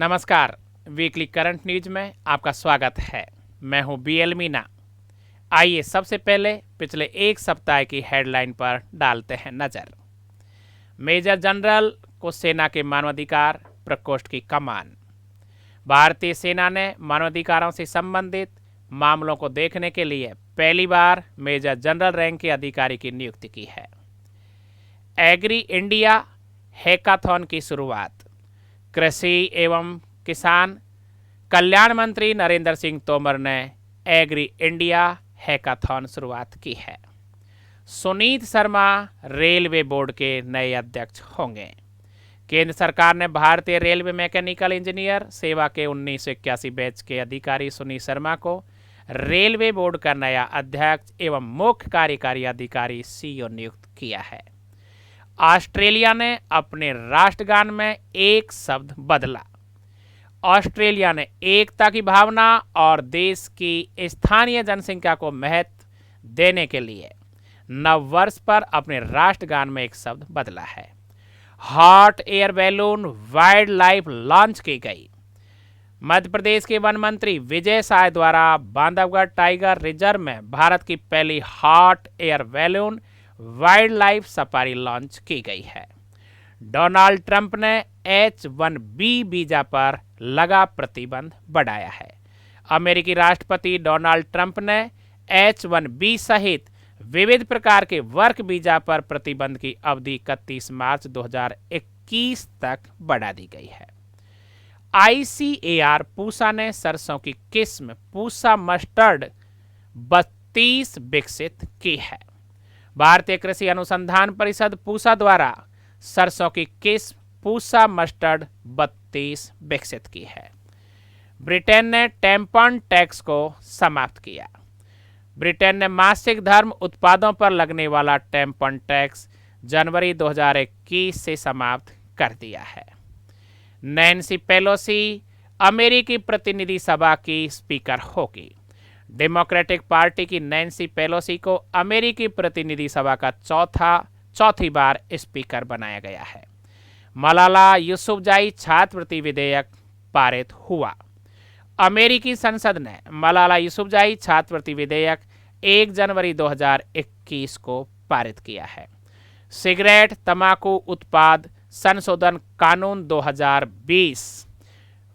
नमस्कार। Weekly current news में आपका स्वागत है। मैं हूं बीएल मीना। आइए सबसे पहले पिछले एक सप्ताह की हेडलाइन पर डालते हैं नजर। मेजर जनरल को सेना के मानवाधिकार प्रकोष्ठ की कमान। भारतीय सेना ने मानवाधिकारों से संबंधित मामलों को देखने के लिए पहली बार मेजर जनरल रैंक के अधिकारी की नियुक्ति की है। एग्री इंडिया हैकाथॉन की शुरुआत। कृषि एवं किसान कल्याण मंत्री नरेंद्र सिंह तोमर ने एग्री इंडिया हैकाथॉन शुरुआत की है। सुनीत शर्मा रेलवे बोर्ड के नए अध्यक्ष होंगे। केंद्र सरकार ने भारतीय रेलवे मैकेनिकल इंजीनियर सेवा के 1981 बैच के अधिकारी सुनीत शर्मा को रेलवे बोर्ड का नया अध्यक्ष एवं मुख्य कार्यकारी अधिकारी सीईओ नियुक्त किया है। ऑस्ट्रेलिया ने अपने राष्ट्रगान में एक शब्द बदला। ऑस्ट्रेलिया ने एकता की भावना और देश की स्थानीय जनसंख्या को महत्व देने के लिए नव वर्ष पर अपने राष्ट्रगान में एक शब्द बदला है। Hot air balloon wild life launch की गई। मध्य प्रदेश के वन मंत्री विजय साय द्वारा बांधवगढ़ टाइगर रिजर्व में भारत की पहली hot air balloon wild life safari launch की गई है। डोनाल्ड ट्रंप ने H-1B वीजा पर लगा प्रतिबंध बढ़ाया है। अमेरिकी राष्ट्रपति डोनाल्ड ट्रंप ने H-1B सहित विविध प्रकार के वर्क वीजा पर प्रतिबंध की अवधि 31 मार्च 2021 तक बढ़ा दी गई है। ICAR पूसा ने सरसों की किस्म पूसा मस्टर्ड 32 विकसित की है। भारतीय कृषि अनुसंधान परिषद पूसा द्वारा सरसों की किस्म पूसा मस्टर्ड 32 विकसित की है। ब्रिटेन ने टैम्पन टैक्स को समाप्त किया। ब्रिटेन ने मासिक धर्म उत्पादों पर लगने वाला टैम्पन टैक्स जनवरी 2021 से समाप्त कर दिया है। नैन्सी पेलोसी अमेरिकी प्रतिनिधि सभा की स्पीकर होगी। डेमोक्रेटिक पार्टी की नैन्सी पेलोसी को अमेरिकी प्रतिनिधि सभा का चौथी बार स्पीकर बनाया गया है। मलाला यूसुफजाई छात्रवृत्ति विधेयक पारित हुआ। अमेरिकी संसद ने मलाला यूसुफजाई छात्रवृत्ति विधेयक 1 जनवरी 2021 को पारित किया है। सिगरेट तंबाकू उत्पाद संशोधन कानून 2020।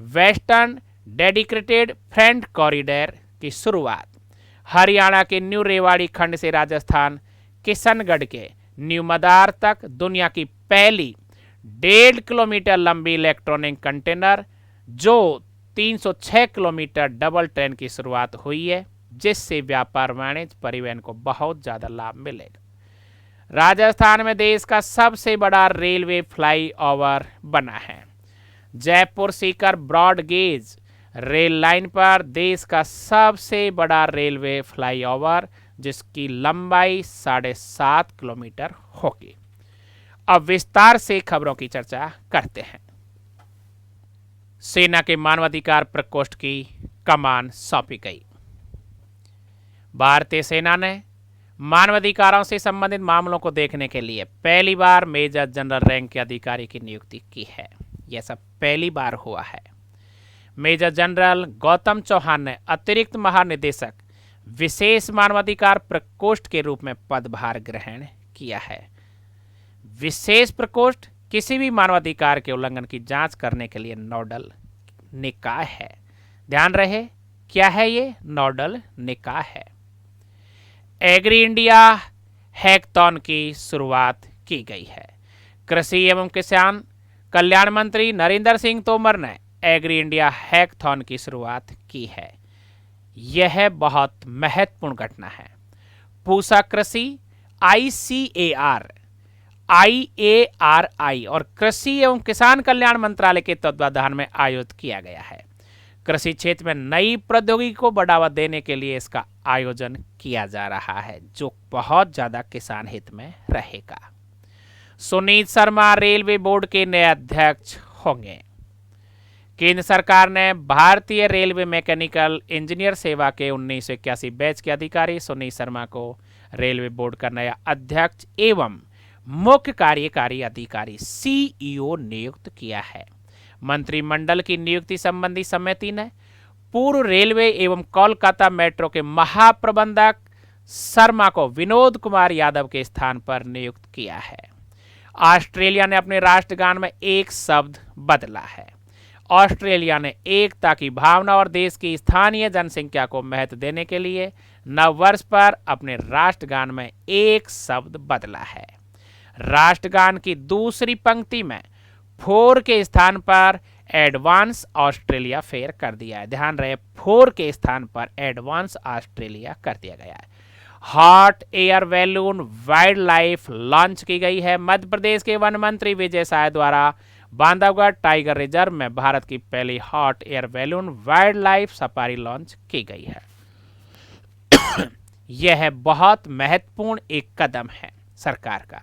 वेस्टर्न डेडिकेटेड फ्रेंट कॉरिडोर की शुरुआत। हरियाणा के न्यू रेवाड़ी खंड से राजस्थान किशनगढ़ के न्यू मदार तक दुनिया की पहली 1.5 किलोमीटर लंबी इलेक्ट्रॉनिक कंटेनर जो 306 किलोमीटर डबल ट्रेन की शुरुआत हुई है, जिससे व्यापार वाणिज्य परिवहन को बहुत ज़्यादा लाभ मिलेगा। राजस्थान में देश का सबसे बड़ा रेलवे फ्लाईओवर बना है। Jaipur Sikar broad gauge rail line पर देश का सबसे बड़ा रेलवे फ्लाईओवर जिसकी लंबाई 7.5 किलोमीटर होगी। अब विस्तार से खबरों की चर्चा करते हैं। सेना के मानवाधिकार प्रकोष्ठ की कमान सौंपी गई। भारतीय सेना ने मानवाधिकारों से संबंधित मामलों को देखने के लिए पहली बार मेजर जनरल रैंक के अधिकारी की नियुक्ति की है। यह सब पहली बार हुआ है। मेजर जनरल गौतम चौहान ने अतिरिक्त महानिदेशक विशेष मानवाधिकार प्रकोष्ठ के रूप में पदभार ग्रहण किया है। विशेष प्रकोष्ठ किसी भी मानवाधिकार के उल्लंघन की जांच करने के लिए नोडल निकाय है। ध्यान रहे, क्या है ये? नोडल निकाय है। एग्री इंडिया हैकाथॉन की शुरुआत की गई है। कृषि एवं किसान कल्याण मंत्री नरेंद्र सिंह तोमर ने एग्री इंडिया हैकाथॉन की शुरुआत की है। यह बहुत महत्वपूर्ण घटना है। पूसा कृषि ICAR और कृषि एवं किसान कल्याण मंत्रालय के तत्वाधान में आयोजित किया गया है। कृषि क्षेत्र में नई प्रौद्योगिकी को बढ़ावा देने के लिए इसका आयोजन किया जा रहा है, जो बहुत ज्यादा किसान हित में रहेगा। सुनीत शर्मा रेलवे बोर्ड के नए अध्यक्ष होंगे। केंद्र सरकार ने भारतीय रेलवे मैकेनिकल इंजीनियर सेवा के 1981 बैच के अधिकारी सुनीत शर्मा को रेलवे बोर्ड का नया अध्यक्ष एवं मुख्य कार्यकारी अधिकारी सीईओ नियुक्त किया है। मंत्रिमंडल की नियुक्ति संबंधी समिति ने पूर्व रेलवे एवं कोलकाता मेट्रो के महाप्रबंधक शर्मा को विनोद कुमार यादव के स्थान पर नियुक्त किया है। ऑस्ट्रेलिया ने अपने राष्ट्रगान में एक शब्द बदला है। ऑस्ट्रेलिया ने एकता की भावना और देश की स्थानीय जनसंख्या को महत्व देने के लिए नववर्ष पर अपने राष्ट्रगान में एक शब्द बदला है। राष्ट्रगान की दूसरी पंक्ति में 4 के स्थान पर एडवांस ऑस्ट्रेलिया फेयर कर दिया है। ध्यान रहे, 4 के स्थान पर एडवांस ऑस्ट्रेलिया कर दिया गया है। Hot air balloon wild life launch की गई है। मध्य प्रदेश के वन मंत्री विजय साय द्वारा बांधवगढ़ टाइगर रिजर्व में भारत की पहली hot air balloon wild life safari launch की गई है। यह बहुत महत्वपूर्ण एक कदम है सरकार का।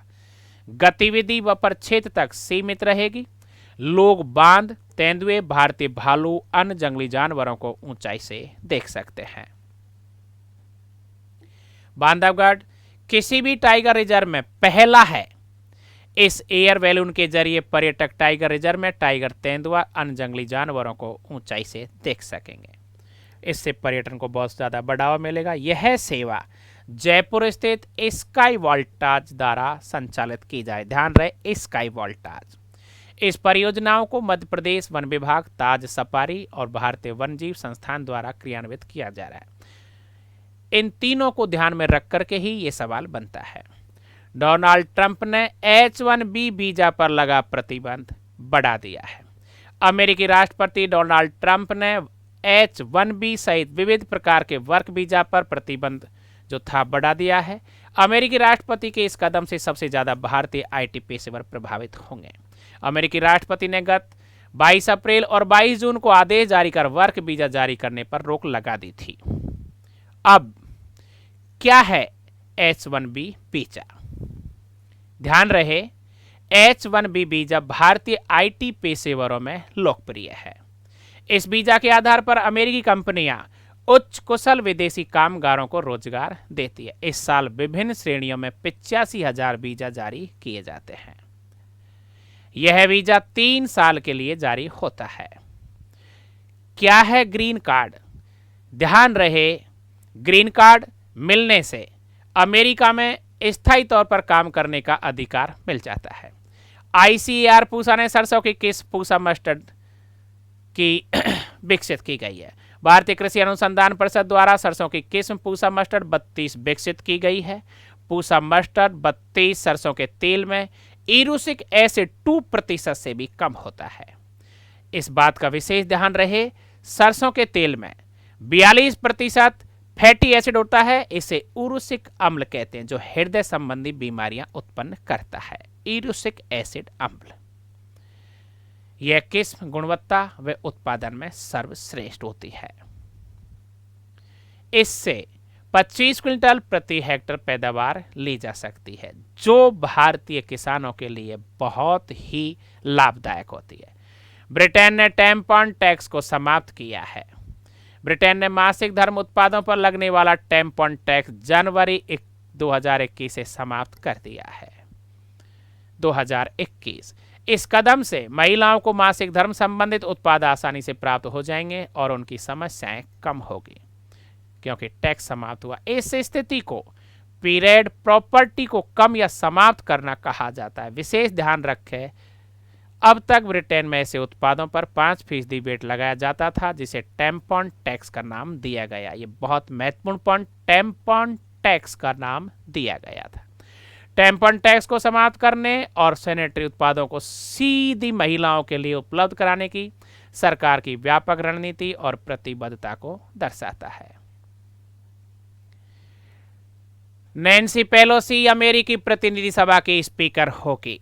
गतिविधि व परिक्षेत्र तक सीमित रहेगी। लोग बांध, तेंदुए, भारतीय भालू, अन्य जंगली जानवरों को ऊंचाई से देख सकते हैं। बांधवगढ़ किसी भी टाइगर रिजर्व में पहला है। इस एयर बैलून के जरिए पर्यटक टाइगर रिजर्व में टाइगर, तेंदुआ, अन्य जंगली जानवरों को ऊंचाई से देख सकेंगे। इससे पर्यटन को बहुत ज़्यादा बढ़ावा मिलेगा। यह सेवा जयपुर स्थित स्काई वोल्टाज द्वारा संचालित की जाए। ध्यान रहे, स्काई वोल्टाज। इस परियोजनाओं को मध्य प्रदेश वन विभाग, ताज सफारी और भारतीय वन्यजीव संस्थान द्वारा क्रियान्वित किया जा रहा है। इन तीनों को ध्यान में रख करके ही ये सवाल बनता है। डोनाल्ड ट्रंप ने H-1B वीजा पर लगा प्रतिबंध बढ़ा दिया है। अमेरिकी राष्ट्रपति डोनाल्ड ट्रंप ने H-1B सहित विविध प्रकार के वर्क वीजा पर प्रतिबंध जो था बढ़ा दिया है। अमेरिकी राष्ट्रपति के इस कदम से सबसे ज्यादा भारतीय IT पेशेवर प्रभावित होंगे। अमेरिकी राष्ट्रपति ने गत 22 अप्रैल और 22 जून को आदेश जारी कर वर्क वीजा जारी करने पर रोक लगा दी थी। अब क्या है H-1B वीजा? ध्यान रहे, H-1B वीजा भारतीय IT पेशेवरों में लोकप्रिय है। इस वीजा के आधार पर अमेरिकी कंपनियां उच्च कुशल विदेशी कामगारों को रोजगार देती है। इस साल विभिन्न श्रेणियों में 85,000 वीजा जारी किए जाते हैं। यह वीजा 3 साल के लिए जारी होता है। क्या है ग्रीन कार्ड? ध्यान रहे, ग्रीन कार्ड मिलने से अमेरिका में स्थायी तौर पर काम करने का अधिकार मिल जाता है। ICAR पूसा ने सरसों की किस्म पूसा मस्टर्ड की विकसित की गई है। भारतीय कृषि अनुसंधान परिषद द्वारा सरसों की किस्म पूसा मस्टर्ड 32 विकसित की गई है। पूसा मस्टर्ड 32 सरसों के तेल में इरूसिक एसिड 2% से भी कम होता है। इस बात का विशेष ध्यान रहे, सरसों के तेल में 42% फैटी एसिड होता है। इसे उरुसिक अम्ल कहते हैं, जो हृदय संबंधी बीमारियां उत्पन्न करता है। इरूसिक एसिड अम्ल। यह किस्म गुणवत्ता व उत्पादन में सर्वश्रेष्ठ होती है। इससे 25 क्विंटल प्रति हेक्टेयर पैदावार ली जा सकती है, जो भारतीय किसानों के लिए बहुत ही लाभदायक होती है। ब्रिटेन ने टैम्पॉन टैक्स को समाप्त किया है। ब्रिटेन ने मासिक धर्म उत्पादों पर लगने वाला टैम्पॉन टैक्स जनवरी 2021 से समाप्त कर दिया है। 2021 इस कदम से महिलाओं को मासिक धर्म संबंधित उत्पाद आसानी से प्राप्त हो जाएंगे और उनकी समस्याएं कम होगी, क्योंकि टैक्स समाप्त हुआ। इस स्थिति को पीरियड प्रॉपर्टी को कम या समाप्त करना कहा जाता है। विशेष ध्यान रखें, अब तक ब्रिटेन में ऐसे उत्पादों पर 5% वेट लगाया जाता था, जिसे टैम्पॉन टैक्स का नाम दिया गया। ये बहुत महत्वपूर्ण पॉइंट, टैम्पॉन टैक्स का नाम दिया गया था। टैम्पॉन टैक्स को समाप्त करने और सैनिटरी उत्पादों को सीधी महिलाओं के लिए उपलब्ध कराने की सरकार की व्यापक रणनीति और प्रतिबद्धता को दर्शाता है। नैन्सी पेलोसी अमेरिकी प्रतिनिधि सभा की स्पीकर होगी।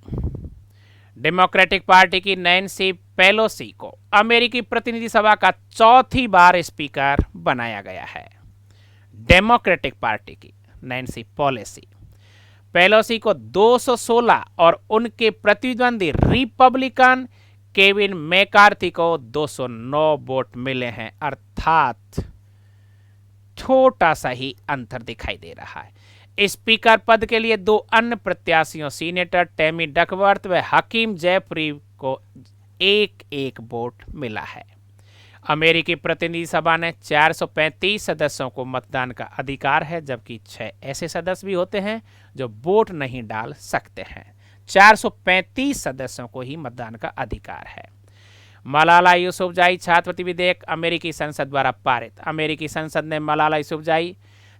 डेमोक्रेटिक पार्टी की नैन्सी पेलोसी को अमेरिकी प्रतिनिधि सभा का 4थी बार स्पीकर बनाया गया है। डेमोक्रेटिक पार्टी की नैन्सी पेलोसी को 216 और उनके प्रतिद्वंदी रिपब्लिकन केविन मैकार्थी को 209 वोट मिले हैं, अर्थात छोटा सा ही अंतर दिखाई दे रहा है। स्पीकर पद के लिए 2 अन्य प्रत्याशियों सीनेटर टैमी डकवर्थ व हकीम जेफरी को एक एक वोट मिला है। अमेरिकी प्रतिनिधि सभा ने 435 सदस्यों को मतदान का अधिकार है, जबकि 6 ऐसे सदस्य भी होते हैं जो वोट नहीं डाल सकते हैं। 435 सदस्यों को ही मतदान का अधिकार है। मलाला यूसुफजाई छात्रवृत्ति विधेयक अमेरिकी संसद द्वारा पारित। अमेरिकी संसद ने मलाला यूसुफजाई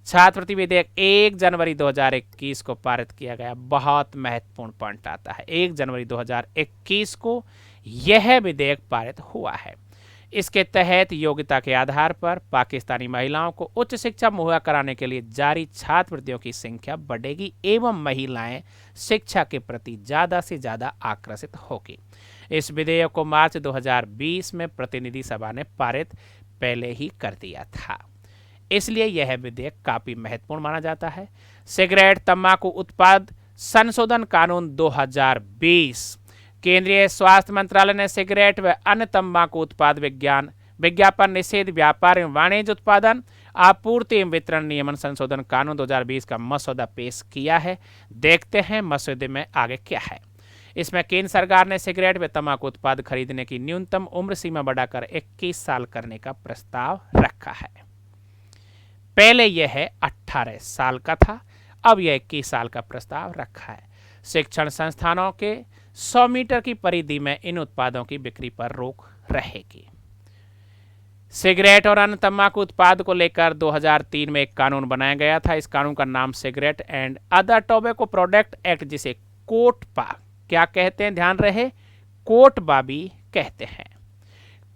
छात्रवृत्ति विधेयक 1 जनवरी 2021 को पारित किया गया। बहुत महत्वपूर्ण पॉइंट आता है, 1 जनवरी 2021 को यह विधेयक पारित हुआ है। इसके तहत योग्यता के आधार पर पाकिस्तानी महिलाओं को उच्च शिक्षा मुहैया कराने के लिए जारी छात्रवृत्तियों की संख्या बढ़ेगी एवं महिलाएं शिक्षा के प्रति ज़्यादा से ज़्यादा आकर्षित होगी। इस विधेयक को मार्च 2020 में प्रतिनिधि सभा ने पारित पहले ही कर दिया था, इसलिए यह विधेयक काफ़ी महत्वपूर्ण माना जाता है। सिगरेट तंबाकू उत्पाद संशोधन कानून 2020। केंद्रीय स्वास्थ्य मंत्रालय ने सिगरेट व अन्य तंबाकू उत्पाद विज्ञापन निषेध व्यापार एवं वाणिज्य उत्पादन आपूर्ति एवं वितरण नियमन संशोधन कानून 2020 का मसौदा पेश किया है। देखते हैं मसौदे में आगे क्या है। इसमें केंद्र सरकार ने सिगरेट व तंबाकू उत्पाद खरीदने की न्यूनतम उम्र सीमा बढ़ाकर 21 साल करने का प्रस्ताव रखा है। पहले यह 18 साल का था, अब यह 21 साल का प्रस्ताव रखा है। शिक्षण संस्थानों के 100 मीटर की परिधि में इन उत्पादों की बिक्री पर रोक रहेगी। सिगरेट और अन्य तंबाकू उत्पाद को लेकर 2003 में एक कानून बनाया गया था। इस कानून का नाम cigarette and other tobacco product act, जिसे कोटपा क्या कहते हैं, ध्यान रहे, कोटपा भी कहते हैं।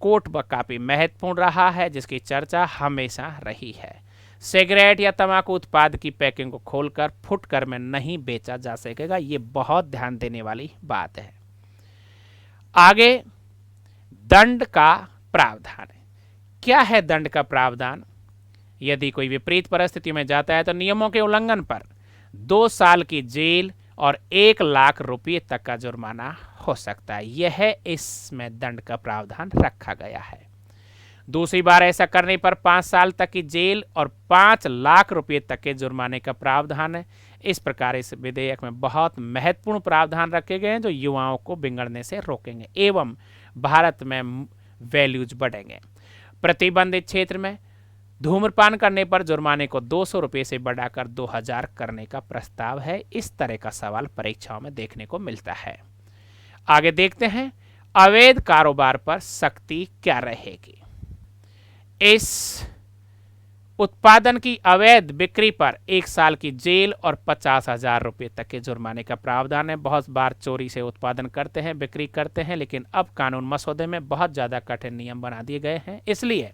कोटपा काफी महत्वपूर्ण रहा है, जिसकी चर्चा हमेशा रही है। सिगरेट या तंबाकू उत्पाद की पैकिंग को खोलकर फुटकर में नहीं बेचा जा सकेगा, ये बहुत ध्यान देने वाली बात है। आगे दंड का प्रावधान है। क्या है दंड का प्रावधान? यदि कोई विपरीत परिस्थितियों में जाता है तो नियमों के उल्लंघन पर 2 साल की जेल और 1 लाख रुपये तक का जुर्माना हो सकता है। यह इसमें दंड का प्रावधान रखा गया है। दूसरी बार ऐसा करने पर 5 साल तक की जेल और 5 लाख रुपये तक के जुर्माने का प्रावधान है। इस प्रकार इस विधेयक में बहुत महत्वपूर्ण प्रावधान रखे गए हैं जो युवाओं को बिगड़ने से रोकेंगे एवं भारत में वैल्यूज बढ़ेंगे। प्रतिबंधित क्षेत्र में धूम्रपान करने पर जुर्माने को 200 रुपये से बढ़ाकर 2000 करने का प्रस्ताव है। इस तरह का सवाल परीक्षाओं में देखने को मिलता है। आगे देखते हैं अवैध कारोबार पर सख्ती क्या रहेगी। इस उत्पादन की अवैध बिक्री पर 1 साल की जेल और 50,000 रुपये तक के जुर्माने का प्रावधान है। बहुत बार चोरी से उत्पादन करते हैं, बिक्री करते हैं, लेकिन अब कानून मसौदे में बहुत ज़्यादा कठिन नियम बना दिए गए हैं। इसलिए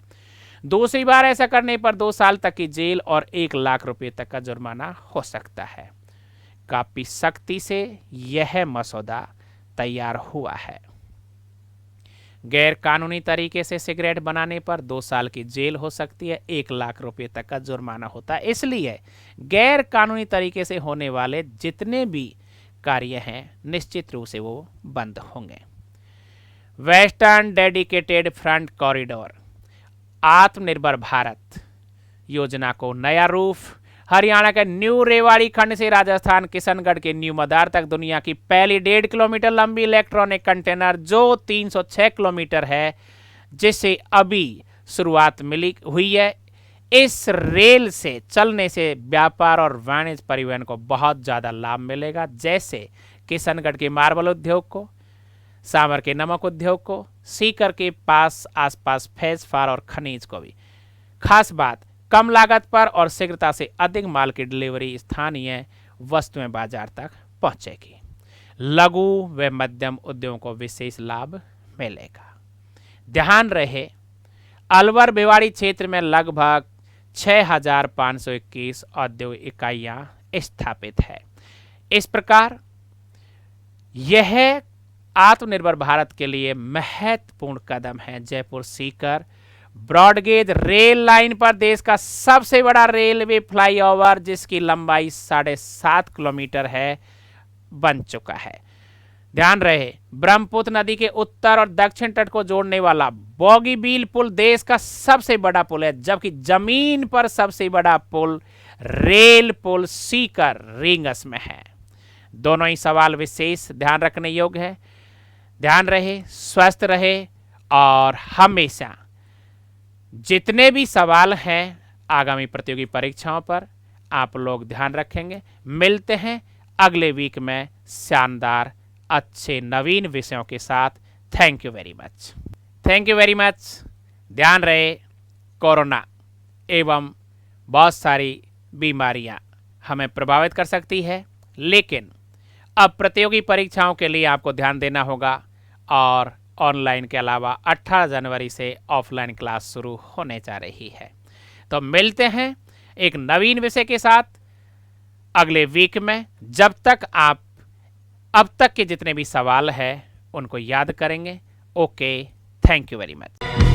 दूसरी बार ऐसा करने पर 2 साल तक की जेल और 1 लाख रुपये तक का जुर्माना हो सकता है। काफ़ी सख्ती से यह मसौदा तैयार हुआ है। गैर कानूनी तरीके से सिगरेट बनाने पर 2 साल की जेल हो सकती है, 1 लाख रुपये तक का जुर्माना होता है। इसलिए गैर कानूनी तरीके से होने वाले जितने भी कार्य हैं निश्चित रूप से वो बंद होंगे। वेस्टर्न डेडिकेटेड फ्रंट कॉरिडोर आत्मनिर्भर भारत योजना को नया रूप। हरियाणा के न्यू रेवाड़ी खंड से राजस्थान किशनगढ़ के न्यू मदार तक दुनिया की पहली 1.5 किलोमीटर लंबी इलेक्ट्रॉनिक कंटेनर जो 306 किलोमीटर है, जिससे अभी शुरुआत मिली हुई है। इस रेल से चलने से व्यापार और वाणिज्य परिवहन को बहुत ज़्यादा लाभ मिलेगा, जैसे किशनगढ़ के मार्बल उद्योग को, सांभर के नमक उद्योग को, सीकर के पास आसपास फैजफार और खनिज को भी। खास बात, कम लागत पर और शीघ्रता से अधिक माल की डिलीवरी स्थानीय वस्तुएं बाजार तक पहुंचेगी। लघु व मध्यम उद्योगों को विशेष लाभ मिलेगा। ध्यान रहे, अलवर भिवाड़ी क्षेत्र में लगभग 6,521 औद्योगिक इकाइयां स्थापित है। इस प्रकार यह आत्मनिर्भर भारत के लिए महत्वपूर्ण कदम है। Jaipur Sikar broad gauge rail line पर देश का सबसे बड़ा रेलवे फ्लाईओवर, जिसकी लंबाई 7.5 किलोमीटर है, बन चुका है। ध्यान रहे, ब्रह्मपुत्र नदी के उत्तर और दक्षिण तट को जोड़ने वाला बोगीबील पुल देश का सबसे बड़ा पुल है, जबकि जमीन पर सबसे बड़ा पुल रेल पुल सीकर रींगस में है। दोनों ही सवाल विशेष ध्यान रखने योग्य है। ध्यान रहे, स्वस्थ रहे और हमेशा जितने भी सवाल हैं आगामी प्रतियोगी परीक्षाओं पर आप लोग ध्यान रखेंगे। मिलते हैं अगले वीक में शानदार अच्छे नवीन विषयों के साथ। Thank you very much. Thank you very much. ध्यान रहे, कोरोना एवं बहुत सारी बीमारियां हमें प्रभावित कर सकती है, लेकिन अब प्रतियोगी परीक्षाओं के लिए आपको ध्यान देना होगा और ऑनलाइन के अलावा 18 जनवरी से ऑफलाइन क्लास शुरू होने जा रही है। तो मिलते हैं एक नवीन विषय के साथ अगले वीक में। जब तक आप अब तक के जितने भी सवाल हैं उनको याद करेंगे। Okay, thank you very much.